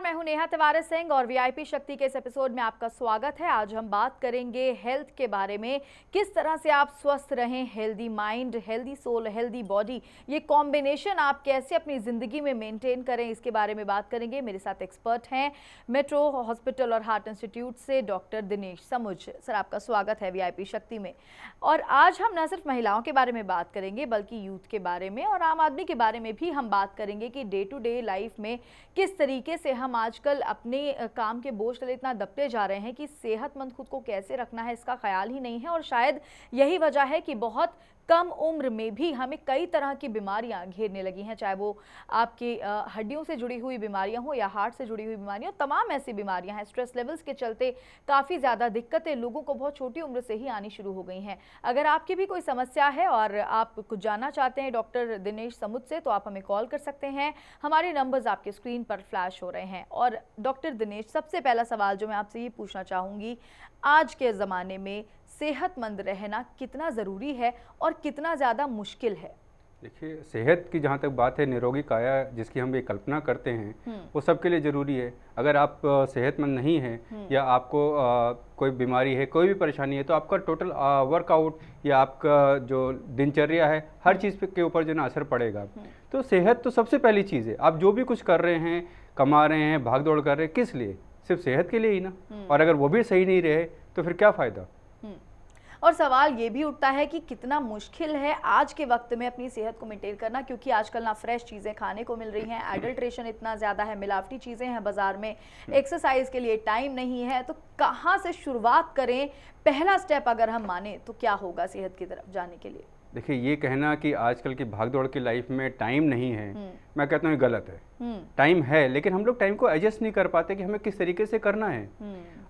मैं हूं नेहा तिवारी सिंह और वीआईपी शक्ति के इस एपिसोड में आपका स्वागत है। आज हम बात करेंगे हेल्थ के बारे में, किस तरह से आप स्वस्थ रहें, healthy mind, healthy soul, healthy body, ये कॉम्बिनेशन आप कैसे अपनी ज़िंदगी में मेंटेन करें, इसके बारे में बात करेंगे। मेरे साथ एक्सपर्ट हैं मेट्रो हॉस्पिटल और हार्ट इंस्टीट्यूट से डॉक्टर दिनेश समुझ। सर, आपका स्वागत है वीआईपी शक्ति में। और आज हम न सिर्फ महिलाओं के बारे में बात करेंगे बल्कि यूथ के बारे में और आम आदमी के बारे में भी हम बात करेंगे कि डे टू डे लाइफ में किस तरीके से हम आजकल अपने काम के बोझ तले इतना दबते जा रहे हैं कि सेहतमंद खुद को कैसे रखना है इसका ख्याल ही नहीं है। और शायद यही वजह है कि बहुत कम उम्र में भी हमें कई तरह की बीमारियां घेरने लगी हैं, चाहे वो आपकी हड्डियों से जुड़ी हुई बीमारियां हो या हार्ट से जुड़ी हुई बीमारियां, तमाम ऐसी बीमारियां हैं। स्ट्रेस लेवल्स के चलते काफ़ी ज़्यादा दिक्कतें लोगों को बहुत छोटी उम्र से ही आनी शुरू हो गई हैं। अगर आपकी भी कोई समस्या है और आप कुछ जानना चाहते हैं डॉक्टर दिनेश समुझ से, तो आप हमें कॉल कर सकते हैं। हमारे नंबर्स आपके स्क्रीन पर फ्लैश हो रहे हैं। और डॉक्टर दिनेश, सबसे पहला सवाल जो मैं आपसे ये पूछना चाहूँगी, आज के ज़माने में सेहतमंद रहना कितना ज़रूरी है और कितना ज़्यादा मुश्किल है? देखिए, सेहत की जहाँ तक बात है, निरोगी काया जिसकी हम ये कल्पना करते हैं वो सबके लिए ज़रूरी है। अगर आप सेहतमंद नहीं हैं या आपको कोई बीमारी है, कोई भी परेशानी है, तो आपका टोटल वर्कआउट या आपका जो दिनचर्या है, हर चीज़ के ऊपर जो ना असर पड़ेगा। तो सेहत तो सबसे पहली चीज़ है। आप जो भी कुछ कर रहे हैं, कमा रहे हैं, भाग दौड़ कर रहे हैं, किस लिए? सिर्फ सेहत के लिए ही ना। और अगर वो भी सही नहीं रहे तो फिर क्या फ़ायदा। और सवाल ये भी उठता है कि कितना मुश्किल है आज के वक्त में अपनी सेहत को मेंटेन करना, क्योंकि आजकल ना फ्रेश चीज़ें खाने को मिल रही हैं, एडल्ट्रेशन इतना ज़्यादा है, मिलावटी चीज़ें हैं बाज़ार में, एक्सरसाइज के लिए टाइम नहीं है। तो कहाँ से शुरुआत करें? पहला स्टेप अगर हम माने तो क्या होगा सेहत की तरफ जाने के लिए? देखिए, ये कहना कि आजकल की भागदौड़ की लाइफ में टाइम नहीं है, मैं कहता हूँ ये गलत है। टाइम है, लेकिन हम लोग टाइम को एडजस्ट नहीं कर पाते कि हमें किस तरीके से करना है।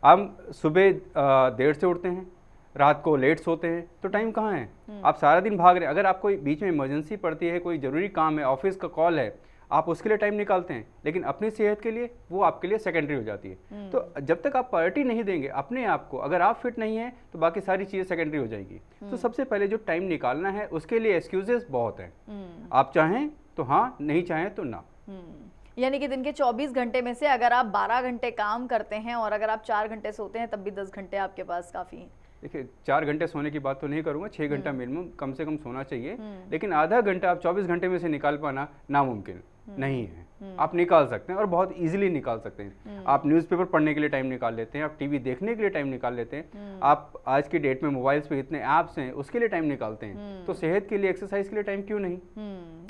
हम सुबह देर से उठते हैं, रात को लेट सोते हैं, तो टाइम कहाँ है? आप सारा दिन भाग रहे हैं। अगर आपको बीच में इमरजेंसी पड़ती है, कोई ज़रूरी काम है, ऑफिस का कॉल है, आप उसके लिए टाइम निकालते हैं, लेकिन अपनी सेहत के लिए वो आपके लिए सेकेंडरी हो जाती है। तो जब तक आप प्रायोरिटी नहीं देंगे अपने आप को, अगर आप फिट नहीं हैं तो बाकी सारी चीज़ें सेकेंडरी हो जाएंगी। तो सबसे पहले जो टाइम निकालना है, उसके लिए एक्सक्यूजेस बहुत हैं। आप चाहें तो हाँ, नहीं चाहें तो ना। यानी कि दिन के 24 घंटे में से अगर आप 12 घंटे काम करते हैं और अगर आप 4 घंटे सोते हैं, तब भी 10 घंटे आपके पास काफ़ी हैं। देखिए, 4 घंटे सोने की बात तो नहीं करूँगा, 6 घंटा मिनिमम कम से कम सोना चाहिए। लेकिन आधा घंटा आप 24 घंटे में से निकाल पाना नामुमकिन नहीं है। आप निकाल सकते हैं और बहुत इजीली निकाल सकते हैं। आप न्यूज़पेपर पढ़ने के लिए टाइम निकाल लेते हैं, आप टीवी देखने के लिए टाइम निकाल लेते हैं, आप आज की डेट में मोबाइल्स पे इतने ऐप्स हैं, उसके लिए टाइम निकालते हैं। तो सेहत के लिए, एक्सरसाइज के लिए टाइम क्यों नहीं?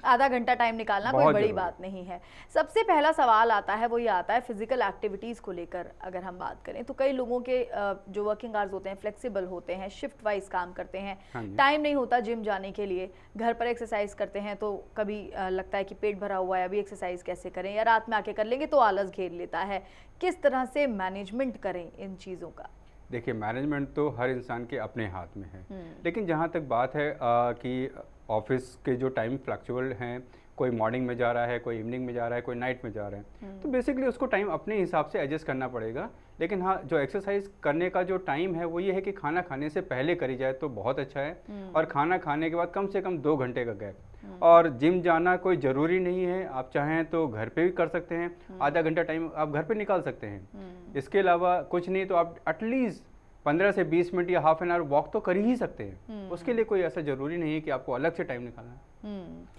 आधा घंटा टाइम निकालना कोई बड़ी बात नहीं है। सबसे पहला सवाल आता है, वो ये आता है फिजिकल एक्टिविटीज़ को लेकर। अगर हम बात करें तो कई लोगों के जो वर्किंग आवर्स होते हैं फ्लेक्सिबल होते हैं, शिफ्ट वाइज काम करते हैं, टाइम नहीं होता जिम जाने के लिए, घर पर एक्सरसाइज करते हैं तो कभी लगता है कि पेट भरा हुआ है, अभी एक्सरसाइज कैसे करें, या रात में आके कर लेंगे तो आलस घेर लेता है। किस तरह से मैनेजमेंट करें इन चीज़ों का? देखिए, मैनेजमेंट तो हर इंसान के अपने हाथ में है। लेकिन जहाँ तक बात है कि ऑफिस के जो टाइम फ्लक्चुअल हैं, कोई मॉर्निंग में जा रहा है, कोई इवनिंग में जा रहा है, कोई नाइट में जा रहा है, तो बेसिकली उसको टाइम अपने हिसाब से एडजस्ट करना पड़ेगा। लेकिन हाँ, जो एक्सरसाइज करने का जो टाइम है वो ये है कि खाना खाने से पहले करी जाए तो बहुत अच्छा है, और खाना खाने के बाद कम से कम 2 घंटे का गैप। और जिम जाना कोई ज़रूरी नहीं है, आप चाहें तो घर पे भी कर सकते हैं, आधा घंटा टाइम आप घर पे निकाल सकते हैं। इसके अलावा कुछ नहीं तो आप एटलीस्ट 15 से 20 मिनट या हाफ एन आवर वॉक तो कर ही सकते हैं। उसके लिए कोई ऐसा ज़रूरी नहीं है कि आपको अलग से टाइम निकालना है।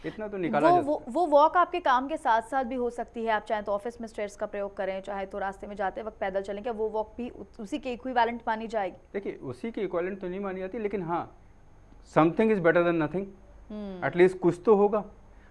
इतना तो निकाला वो वॉक आपके काम के साथ साथ भी हो सकती है। आप चाहे तो ऑफिस में स्टेयर्स का प्रयोग करें, चाहे तो रास्ते में जाते वक्त पैदल चलें, क्या वो वॉक भी उसी के इक्विवेलेंट मानी जाएगी? देखिए, उसी के इक्विवेलेंट तो नहीं मानी जाती, लेकिन हाँ, something is better than nothing. At least कुछ तो होगा।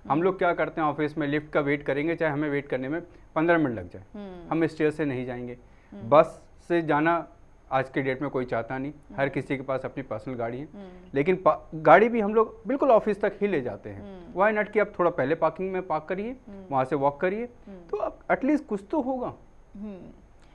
हम लोग क्या करते हैं, ऑफिस में लिफ्ट का वेट करेंगे, चाहे हमें वेट करने में 15 मिनट लग जाए, हम स्टेयर से नहीं जाएंगे। बस से जाना आज के डेट में कोई चाहता नहीं, हर किसी के पास अपनी पर्सनल गाड़ी है। लेकिन गाड़ी भी हम लोग बिल्कुल ऑफिस तक ही ले जाते हैं। वाई नॉट कि आप थोड़ा पहले पार्किंग में पार्क करिए, वहाँ से वॉक करिए, तो अब एटलीस्ट कुछ तो होगा।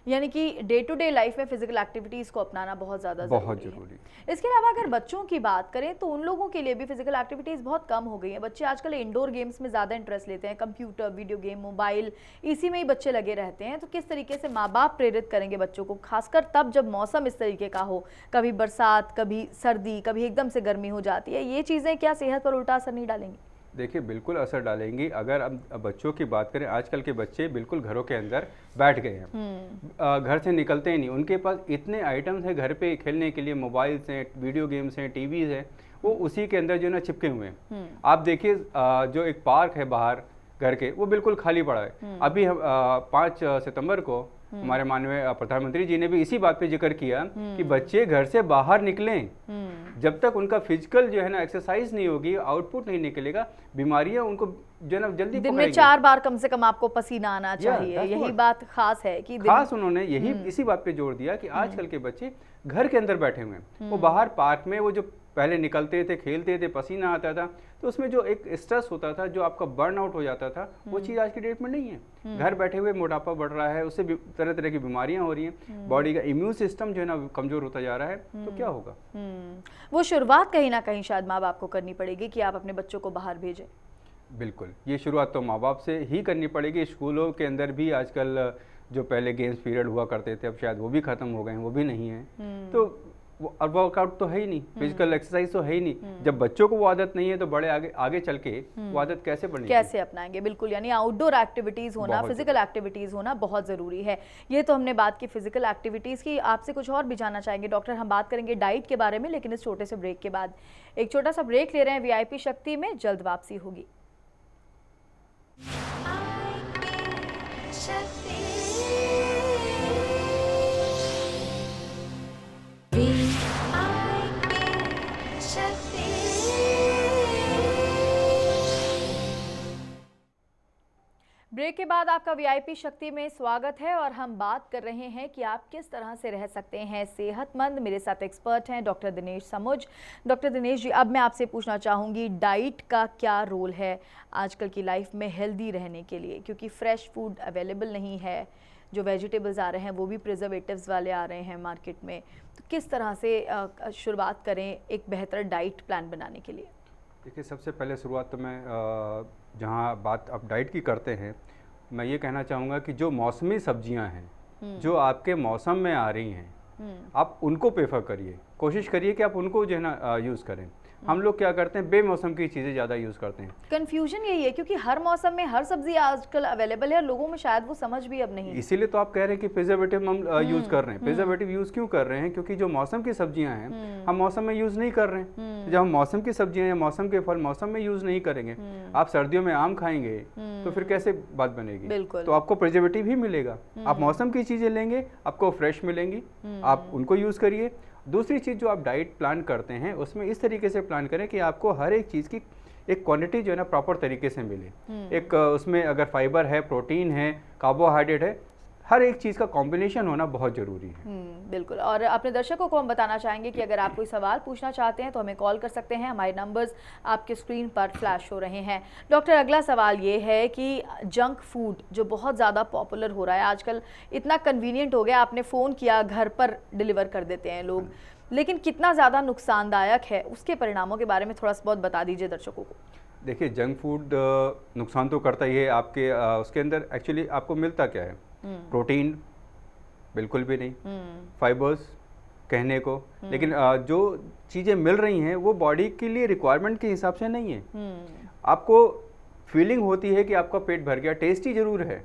यानी कि डे टू डे लाइफ में फिजिकल एक्टिविटीज़ को अपनाना बहुत ज़्यादा ज़रूरी है। इसके अलावा अगर बच्चों की बात करें तो उन लोगों के लिए भी फिजिकल एक्टिविटीज़ बहुत कम हो गई हैं। बच्चे आजकल इंडोर गेम्स में ज़्यादा इंटरेस्ट लेते हैं, कंप्यूटर, वीडियो गेम, मोबाइल, इसी में ही बच्चे लगे रहते हैं। तो किस तरीके से माँ बाप प्रेरित करेंगे बच्चों को, खासकर तब जब मौसम इस तरीके का हो, कभी बरसात, कभी सर्दी, कभी एकदम से गर्मी हो जाती है, ये चीज़ें क्या सेहत पर उल्टा असर नहीं डालेंगी? देखिए बिल्कुल असर डालेंगी। अगर अब बच्चों की बात करें, आजकल के बच्चे बिल्कुल घरों के अंदर बैठ गए हैं, घर से निकलते ही नहीं। उनके पास इतने आइटम्स हैं घर पे खेलने के लिए, मोबाइल्स हैं, वीडियो गेम्स हैं, टीवीज हैं, वो उसी के अंदर जो है ना चिपके हुए हैं। आप देखिए जो एक पार्क है बाहर घर के, वो बिल्कुल खाली पड़ा है। अभी हम 5 सितंबर को हमारे माननीय प्रधानमंत्री जी ने भी इसी बात पे जिक्र किया कि बच्चे घर से बाहर निकलें। जब तक उनका फिजिकल जो है ना एक्सरसाइज नहीं होगी, आउटपुट नहीं निकलेगा, बीमारियां उनको जो है ना जल्दी दिन में 4 बार कम से कम आपको पसीना आना चाहिए। यही बात खास है कि खास उन्होंने यही इसी बात पे जोर दिया कि आजकल के बच्चे घर के अंदर बैठे हुए हैं। वो बाहर पार्क में वो जो पहले निकलते थे, खेलते थे, पसीना आता था, तो उसमें जो एक स्ट्रेस होता था, जो आपका बर्न आउट हो जाता था, वो चीज़ आज की डेट में नहीं है। घर बैठे हुए मोटापा बढ़ रहा है, उससे तरह तरह की बीमारियां हो रही हैं, बॉडी का इम्यून सिस्टम जो है ना कमजोर होता जा रहा है, तो क्या होगा। वो शुरुआत कहीं ना कहीं शायद माँ बाप को करनी पड़ेगी कि आप अपने बच्चों को बाहर भेजें। बिल्कुल, ये शुरुआत तो माँ बाप से ही करनी पड़ेगी। स्कूलों के अंदर भी आजकल जो पहले गेम्स पीरियड हुआ करते थे, अब शायद वो भी खत्म हो गए हैं, वो भी नहीं है। तो वो वर्कआउट तो है ही नहीं, फिजिकल एक्सरसाइज तो है ही नहीं। जब बच्चों को वो आदत नहीं है तो बड़े आगे आगे चल के वो आदत कैसे बनेगी, कैसे अपनाएंगे। बिल्कुल, यानी आउटडोर एक्टिविटीज होना, फिजिकल एक्टिविटीज होना बहुत जरूरी है। ये तो हमने बात की फिजिकल एक्टिविटीज की। आपसे कुछ और भी जानना चाहेंगे डॉक्टर, हम बात करेंगे डाइट के बारे में, लेकिन इस छोटे से ब्रेक के बाद। एक छोटा सा ब्रेक ले रहे हैं, वीआईपी शक्ति में जल्द वापसी होगी। ब्रेक के बाद आपका वीआईपी शक्ति में स्वागत है और हम बात कर रहे हैं कि आप किस तरह से रह सकते हैं सेहतमंद। मेरे साथ एक्सपर्ट हैं डॉक्टर दिनेश समुज। डॉक्टर दिनेश जी, अब मैं आपसे पूछना चाहूँगी, डाइट का क्या रोल है आजकल की लाइफ में हेल्दी रहने के लिए, क्योंकि फ्रेश फूड अवेलेबल नहीं है, जो वेजिटेबल्स आ रहे हैं वो भी प्रिजर्वेटिव्स वाले आ रहे हैं मार्केट में। तो किस तरह से शुरुआत करें एक बेहतर डाइट प्लान बनाने के लिए? देखिए, सबसे पहले शुरुआत तो मैं जहाँ बात आप डाइट की करते हैं, मैं ये कहना चाहूँगा कि जो मौसमी सब्जियाँ हैं, जो आपके मौसम में आ रही हैं, आप उनको प्रेफर करिए। कोशिश करिए कि आप उनको जो है ना यूज़ करें। हम लोग क्या करते हैं, बेमौसम की चीज़ें ज़्यादा यूज़ करते हैं। कंफ्यूजन यही है, क्योंकि हर मौसम में हर सब्जी आजकल अवेलेबल है, लोगों में शायद वो समझ भी अब नहीं। इसीलिए तो आप कह रहे हैं कि प्रिजर्वेटिव हम यूज़ कर रहे हैं। प्रिजर्वेटिव यूज़ क्यों कर रहे हैं? क्योंकि जो मौसम की सब्जियां हैं, हम मौसम में यूज़ नहीं कर रहे हैं। जब हम मौसम की सब्जियां या मौसम के फल मौसम में यूज़ नहीं करेंगे, आप सर्दियों में आम खाएंगे तो फिर कैसे बात बनेगी? तो आपको प्रिजर्वेटिव ही मिलेगा। आप मौसम की चीज़ें लेंगे, आपको फ्रेश मिलेंगी, आप उनको यूज़ करिए। दूसरी चीज़, जो आप डाइट प्लान करते हैं उसमें इस तरीके से प्लान करें कि आपको हर एक चीज़ की एक क्वांटिटी जो है ना प्रॉपर तरीके से मिले। एक उसमें अगर फाइबर है, प्रोटीन है, कार्बोहाइड्रेट है, हर एक चीज़ का कॉम्बिनेशन होना बहुत ज़रूरी है। बिल्कुल। और अपने दर्शकों को हम बताना चाहेंगे कि अगर आप कोई सवाल पूछना चाहते हैं तो हमें कॉल कर सकते हैं। हमारे नंबर्स आपके स्क्रीन पर फ्लैश हो रहे हैं। डॉक्टर, अगला सवाल ये है कि जंक फूड जो बहुत ज़्यादा पॉपुलर हो रहा है आजकल, इतना कन्वीनियंट हो गया, आपने फ़ोन किया घर पर डिलीवर कर देते हैं लोग, लेकिन कितना ज़्यादा नुकसानदायक है, उसके परिणामों के बारे में थोड़ा सा बहुत बता दीजिए दर्शकों को। देखिए, जंक फूड नुकसान तो करता ही है आपके। उसके अंदर एक्चुअली आपको मिलता क्या है? प्रोटीन बिल्कुल भी नहीं, फाइबर्स कहने को, लेकिन जो चीज़ें मिल रही हैं वो बॉडी के लिए रिक्वायरमेंट के हिसाब से नहीं है। आपको फीलिंग होती है कि आपका पेट भर गया, टेस्टी जरूर है,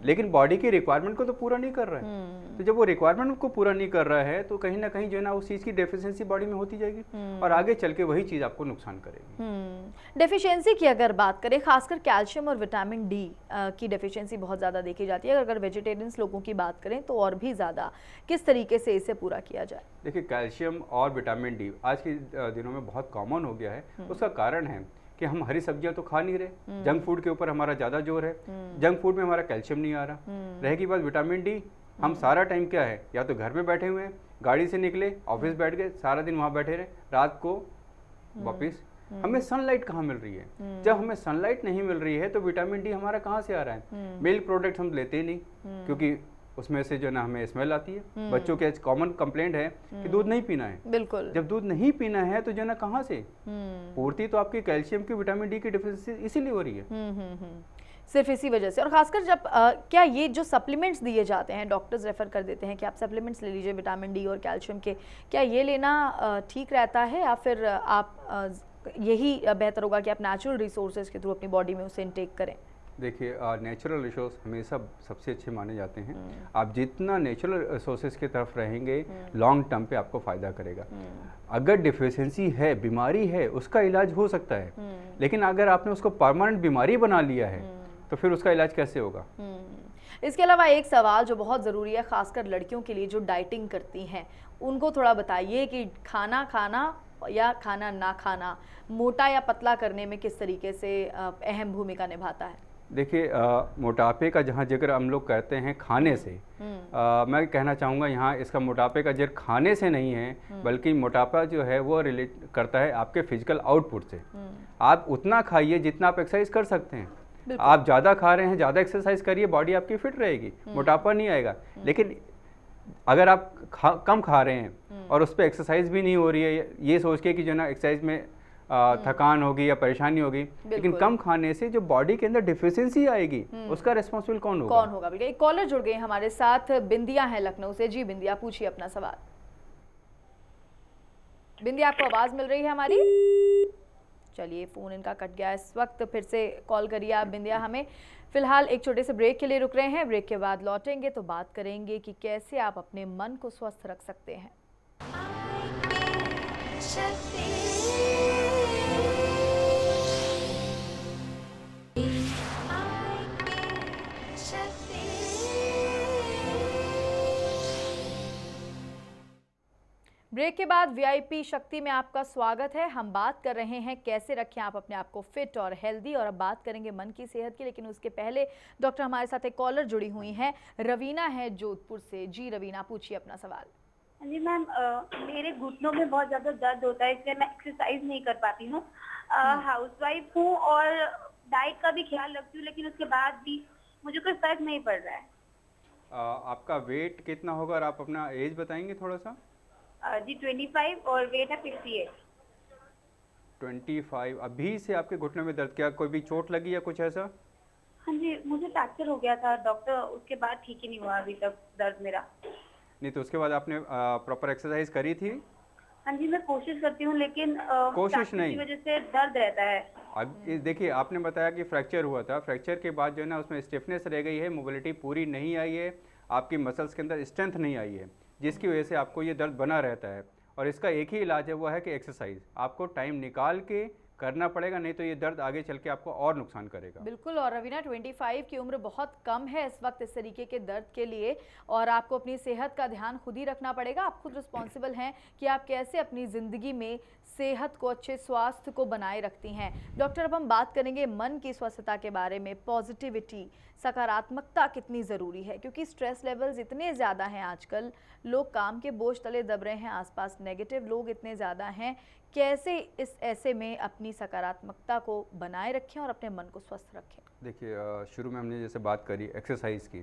लेकिन बॉडी की रिक्वायरमेंट को तो पूरा नहीं कर रहा है। तो जब वो रिक्वायरमेंट को पूरा नहीं कर रहा है तो कहीं ना कहीं जो है ना उस चीज़ की डेफिशिएंसी बॉडी में होती जाएगी और आगे चल के वही चीज़ आपको नुकसान करेगी। डेफिशिएंसी की अगर बात करें, खासकर कैल्शियम और विटामिन डी की डेफिशिएंसी बहुत ज़्यादा देखी जाती है। अगर वेजिटेरियंस लोगों की बात करें तो और भी ज़्यादा, किस तरीके से इसे पूरा किया जाए? देखिए, कैल्शियम और विटामिन डी आज के दिनों में बहुत कॉमन हो गया है। उसका कारण है कि हम हरी सब्जियां तो खा नहीं रहे, जंक फूड के ऊपर हमारा ज़्यादा जोर है। जंक फूड में हमारा कैल्शियम नहीं आ रहा। रहेगी बात विटामिन डी, हम सारा टाइम क्या है, या तो घर में बैठे हुए हैं, गाड़ी से निकले, ऑफिस बैठ गए, सारा दिन वहाँ बैठे रहे, रात को वापिस। हमें सनलाइट कहाँ मिल रही है? जब हमें सनलाइट नहीं मिल रही है तो विटामिन डी हमारा कहाँ से आ रहा है? मिल्क प्रोडक्ट हम लेते ही नहीं, क्योंकि उसमें से जो ना हमें स्मेल आती है। बच्चों के कॉमन कंप्लेंट है कि दूध नहीं पीना है। बिल्कुल। जब दूध नहीं पीना है तो जो ना कहाँ से पूर्ति? तो आपकी कैल्शियम की, विटामिन डी की डिफिशिएंसी इसीलिए हो रही है। सिर्फ इसी वजह से। और खासकर जब क्या ये जो सप्लीमेंट्स दिए जाते हैं, डॉक्टर्स रेफर कर देते हैं कि आप सप्लीमेंट्स ले लीजिए विटामिन डी और कैल्शियम के, क्या ये लेना ठीक रहता है या फिर आप यही बेहतर होगा कि आप नेचुरल रिसोर्सेज के थ्रू अपनी बॉडी में उसे इनटेक करें? देखिए, नेचुरल रिसोर्स हमेशा सबसे अच्छे माने जाते हैं। आप जितना नेचुरल रिसोर्सेज की तरफ रहेंगे, लॉन्ग टर्म पे आपको फ़ायदा करेगा। अगर डिफिशियंसी है, बीमारी है, उसका इलाज हो सकता है, लेकिन अगर आपने उसको परमानेंट बीमारी बना लिया है तो फिर उसका इलाज कैसे होगा? इसके अलावा एक सवाल जो बहुत ज़रूरी है, खासकर लड़कियों के लिए जो डाइटिंग करती हैं, उनको थोड़ा बताइए कि खाना खाना या खाना ना खाना मोटा या पतला करने में किस तरीके से अहम भूमिका निभाता है? देखिए, मोटापे का जहाँ जिक्र हम लोग करते हैं खाने से, मैं कहना चाहूँगा यहाँ इसका मोटापे का जिक्र खाने से नहीं है, बल्कि मोटापा जो है वो रिलेट करता है आपके फिजिकल आउटपुट से। आप उतना खाइए जितना आप एक्सरसाइज कर सकते हैं। आप ज़्यादा खा रहे हैं, ज़्यादा एक्सरसाइज करिए, बॉडी आपकी फिट रहेगी, मोटापा नहीं आएगा। लेकिन अगर आप कम खा रहे हैं और उस पर एक्सरसाइज भी नहीं हो रही है, ये सोच के कि जो ना एक्सरसाइज में थकान होगी या परेशानी होगी, लेकिन कम खाने से जो बॉडी के अंदर डिफिशियंसी आएगी उसका रिस्पॉन्सिबल कौन होगा? बिल्कुल। एक कॉलर जुड़ गए हमारे साथ, बिंदिया है लखनऊ से। जी बिंदिया, पूछिए अपना सवाल। बिंदिया, आपको आवाज मिल रही है हमारी? चलिए, फोन इनका कट गया। इस वक्त फिर से कॉल करिए आप बिंदिया हमें। फिलहाल एक छोटे से ब्रेक के लिए रुक रहे हैं। ब्रेक के बाद लौटेंगे तो बात करेंगे कि कैसे आप अपने मन को स्वस्थ रख सकते हैं। ब्रेक के बाद वीआईपी शक्ति में आपका स्वागत है। हम बात कर रहे हैं कैसे रखें आप अपने आप को फिट और हेल्दी, और अब बात करेंगे मन की सेहत की। लेकिन उसके पहले डॉक्टर, हमारे साथ एक कॉलर जुड़ी हुई हैं, रवीना है जोधपुर से। जी रवीना, पूछिए अपना सवाल। जी मैम, मेरे घुटनों में बहुत ज़्यादा दर्द होता है, इसलिए मैं एक्सरसाइज नहीं कर पाती हूँ। हाउसवाइफ हूँ और डाइट का भी ख्याल रखती हूँ, लेकिन उसके बाद भी मुझे कोई फर्क नहीं पड़ रहा है। आपका वेट कितना होगा और आप अपना एज बताएंगे थोड़ा सा? जी 25 और वेट है 58। 25। अभी से आपके घुटने में दर्द, क्या कोई भी चोट लगी या कुछ ऐसा? हाँ जी, मुझे फ्रैक्चर हो गया था डॉक्टर, उसके बाद ठीक ही नहीं हुआ अभी तक दर्द मेरा। नहीं, तो उसके बाद आपने प्रॉपर एक्सरसाइज करी थी? हाँ जी, मैं कोशिश करती हूँ, लेकिन कोशिश नहीं, की वजह से दर्द रहता है। अब देखिए, आपने बताया कि फ्रैक्चर हुआ था, फ्रैक्चर के बाद जो है ना उसमें स्टिफनेस रह गई है, मोबिलिटी पूरी नहीं आई है, आपकी मसल्स के अंदर स्ट्रेंथ नहीं आई है, जिसकी वजह से आपको ये दर्द बना रहता है। और इसका एक ही इलाज है, वो है कि एक्सरसाइज आपको टाइम निकाल के करना पड़ेगा, नहीं तो ये दर्द आगे चल के आपको और नुकसान करेगा। बिल्कुल। और रवीना, 25 की उम्र बहुत कम है इस वक्त इस तरीके के दर्द के लिए, और आपको अपनी सेहत का ध्यान खुद ही रखना पड़ेगा। आप खुद रिस्पॉन्सिबल हैं कि आप कैसे अपनी ज़िंदगी में सेहत को, अच्छे स्वास्थ्य को बनाए रखती हैं। डॉक्टर, अब हम बात करेंगे मन की स्वस्थता के बारे में। पॉजिटिविटी, सकारात्मकता कितनी ज़रूरी है, क्योंकि स्ट्रेस लेवल्स इतने ज़्यादा हैं आजकल, लोग काम के बोझ तले दब रहे हैं, आसपास नेगेटिव लोग इतने ज़्यादा हैं। कैसे इस ऐसे में अपनी सकारात्मकता को बनाए रखें और अपने मन को स्वस्थ रखें? देखिए, शुरू में हमने जैसे बात करी एक्सरसाइज की,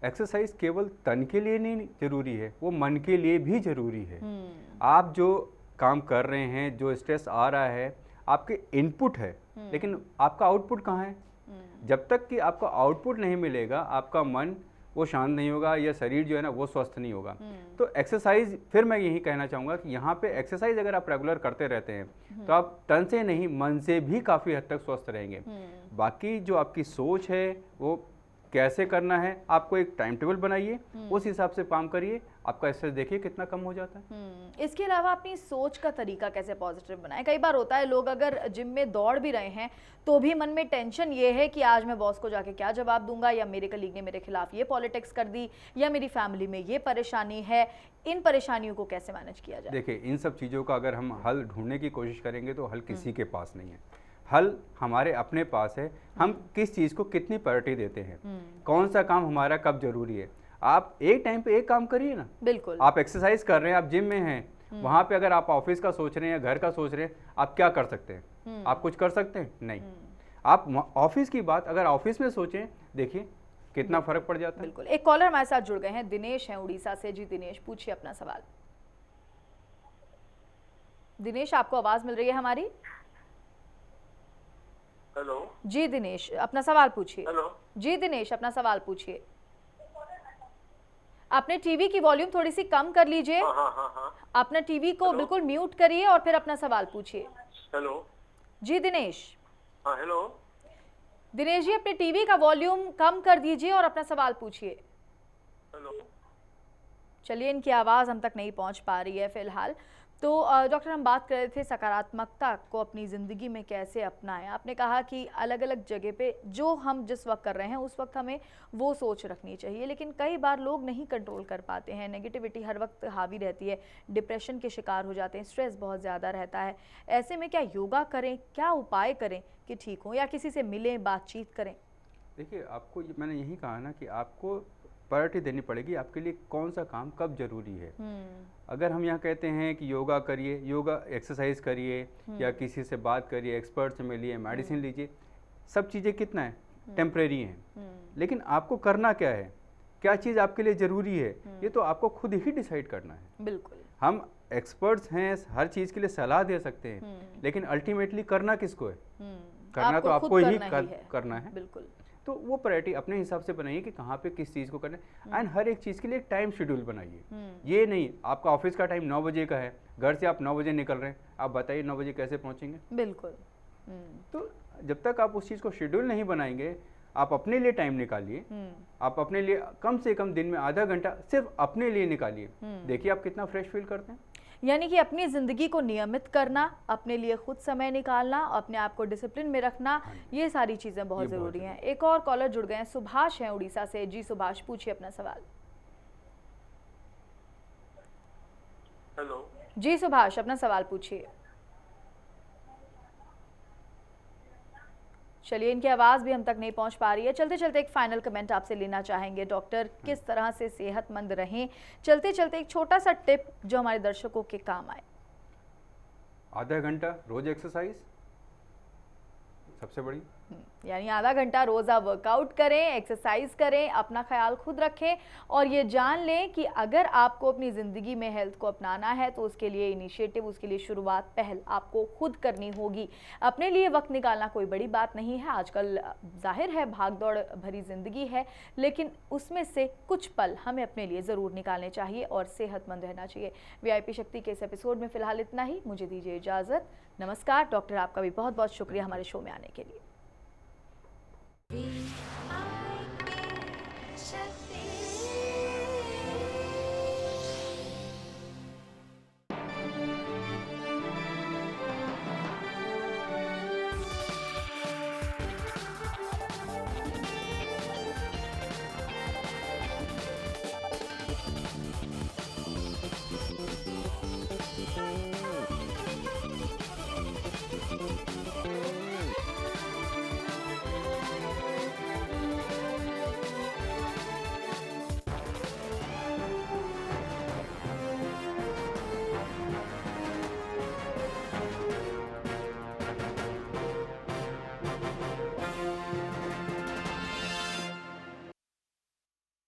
एक्सरसाइज केवल तन के लिए नहीं जरूरी है, वो मन के लिए भी जरूरी है। आप जो काम कर रहे हैं, जो स्ट्रेस आ रहा है, आपके इनपुट है, लेकिन आपका आउटपुट कहाँ है? जब तक कि आपका आउटपुट नहीं मिलेगा, आपका मन वो शांत नहीं होगा, या शरीर जो है ना वो स्वस्थ नहीं होगा। तो एक्सरसाइज, फिर मैं यही कहना चाहूँगा कि यहाँ पे एक्सरसाइज अगर आप रेगुलर करते रहते हैं तो आप तन से नहीं, मन से भी काफ़ी हद तक स्वस्थ रहेंगे। बाकी जो आपकी सोच है वो कैसे करना है, आपको एक टाइम टेबल बनाइए, उस हिसाब से काम करिए, आपका स्ट्रेस देखिए कितना कम हो जाता है। इसके अलावा अपनी सोच का तरीका कैसे पॉजिटिव बनाएं? कई बार होता है लोग अगर जिम में दौड़ भी रहे हैं तो भी मन में टेंशन ये है कि आज मैं बॉस को जाके क्या जवाब दूंगा, या मेरे कलीग ने मेरे खिलाफ ये पॉलिटिक्स कर दी, या मेरी फैमिली में ये परेशानी है। इन परेशानियों को कैसे मैनेज किया जाए? देखिए, इन सब चीज़ों का अगर हम हल ढूंढने की कोशिश करेंगे तो हल किसी के पास नहीं है, हल हमारे अपने पास है। हम किस चीज़ को कितनी प्रायोरिटी देते हैं, कौन सा काम हमारा कब जरूरी है। आप एक टाइम पे एक काम करिए ना। बिल्कुल। आप एक्सरसाइज कर रहे हैं, आप जिम में हैं, वहाँ पे अगर आप ऑफिस का सोच रहे हैं या घर का सोच रहे हैं, आप क्या कर सकते हैं? आप कुछ कर सकते हैं? नहीं। आप ऑफिस की बात अगर ऑफिस में सोचें, देखिए कितना फर्क पड़ जाता है। बिल्कुल। एक कॉलर हमारे साथ जुड़ गए हैं, दिनेश हैं उड़ीसा से। जी दिनेश, पूछिए अपना सवाल। दिनेश, आपको आवाज मिल रही है हमारी? हेलो जी दिनेश, अपना सवाल पूछिए। हेलो जी दिनेश, अपना सवाल पूछिए। आपने टीवी की वॉल्यूम थोड़ी सी कम कर लीजिए। हाँ हाँ हाँ हाँ। अपना टीवी को हेलो? बिल्कुल म्यूट करिए और फिर अपना सवाल पूछिए। हेलो। जी दिनेश। हाँ हेलो। दिनेश जी, अपने टीवी का वॉल्यूम कम कर दीजिए और अपना सवाल पूछिए। हेलो। चलिए, इनकी आवाज़ हम तक नहीं पहुंच पा रही है फिलहाल। तो डॉक्टर, हम बात कर रहे थे सकारात्मकता को अपनी ज़िंदगी में कैसे अपनाएं। आपने कहा कि अलग अलग जगह पे जो हम जिस वक्त कर रहे हैं उस वक्त हमें वो सोच रखनी चाहिए, लेकिन कई बार लोग नहीं कंट्रोल कर पाते हैं। नेगेटिविटी हर वक्त हावी रहती है, डिप्रेशन के शिकार हो जाते हैं, स्ट्रेस बहुत ज़्यादा रहता है। ऐसे में क्या योगा करें, क्या उपाय करें कि ठीक हो, या किसी से मिलें, बातचीत करें? देखिए, आपको मैंने यही कहा ना कि आपको प्रायोरिटी देनी पड़ेगी आपके लिए कौन सा काम कब जरूरी है। अगर हम यहाँ कहते हैं कि योगा करिए, योगा एक्सरसाइज करिए, या किसी से बात करिए, एक्सपर्ट से मिलिए, मेडिसिन लीजिए, सब चीज़ें कितना है टेम्परेरी हैं। लेकिन आपको करना क्या है, क्या चीज़ आपके लिए ज़रूरी है, ये तो आपको खुद ही डिसाइड करना है। बिल्कुल। हम एक्सपर्ट्स हैं, हर चीज़ के लिए सलाह दे सकते हैं, लेकिन अल्टीमेटली करना किसको है? करना तो आपको ही करना है। बिल्कुल। तो वो प्रायोरिटी अपने हिसाब से बनाइए कि कहाँ पे किस चीज़ को करना है, एंड हर एक चीज़ के लिए टाइम शेड्यूल बनाइए। ये नहीं आपका ऑफिस का टाइम 9 बजे का है, घर से आप 9 बजे निकल रहे हैं, आप बताइए 9 बजे कैसे पहुँचेंगे? बिल्कुल। तो जब तक आप उस चीज़ को शेड्यूल नहीं बनाएंगे, आप अपने लिए टाइम निकालिए। आप अपने लिए कम से कम दिन में आधा घंटा सिर्फ अपने लिए निकालिए, देखिए आप कितना फ्रेश फील करते हैं। यानी कि अपनी ज़िंदगी को नियमित करना, अपने लिए खुद समय निकालना, अपने आप को डिसिप्लिन में रखना, ये सारी चीज़ें बहुत ज़रूरी हैं। एक और कॉलर जुड़ गए हैं, सुभाष हैं उड़ीसा से। जी सुभाष, पूछिए अपना सवाल। हेलो। जी सुभाष, अपना सवाल पूछिए। चलिए, इनकी आवाज़ भी हम तक नहीं पहुंच पा रही है। चलते चलते एक फाइनल कमेंट आपसे लेना चाहेंगे डॉक्टर, किस तरह से सेहतमंद रहें। चलते चलते एक छोटा सा टिप जो हमारे दर्शकों के काम आए। आधा घंटा रोज एक्सरसाइज सबसे बड़ी, यानी आधा घंटा रोज़ा वर्कआउट करें, एक्सरसाइज करें, अपना ख्याल खुद रखें, और ये जान लें कि अगर आपको अपनी ज़िंदगी में हेल्थ को अपनाना है तो उसके लिए इनिशिएटिव, उसके लिए शुरुआत, पहल आपको खुद करनी होगी। अपने लिए वक्त निकालना कोई बड़ी बात नहीं है। आजकल जाहिर है भागदौड़ भरी ज़िंदगी है, लेकिन उसमें से कुछ पल हमें अपने लिए ज़रूर निकालने चाहिए और सेहतमंद रहना चाहिए। VIP शक्ति के इस एपिसोड में फ़िलहाल इतना ही। मुझे दीजिए इजाज़त। नमस्कार। डॉक्टर, आपका भी बहुत बहुत शुक्रिया हमारे शो में आने के लिए।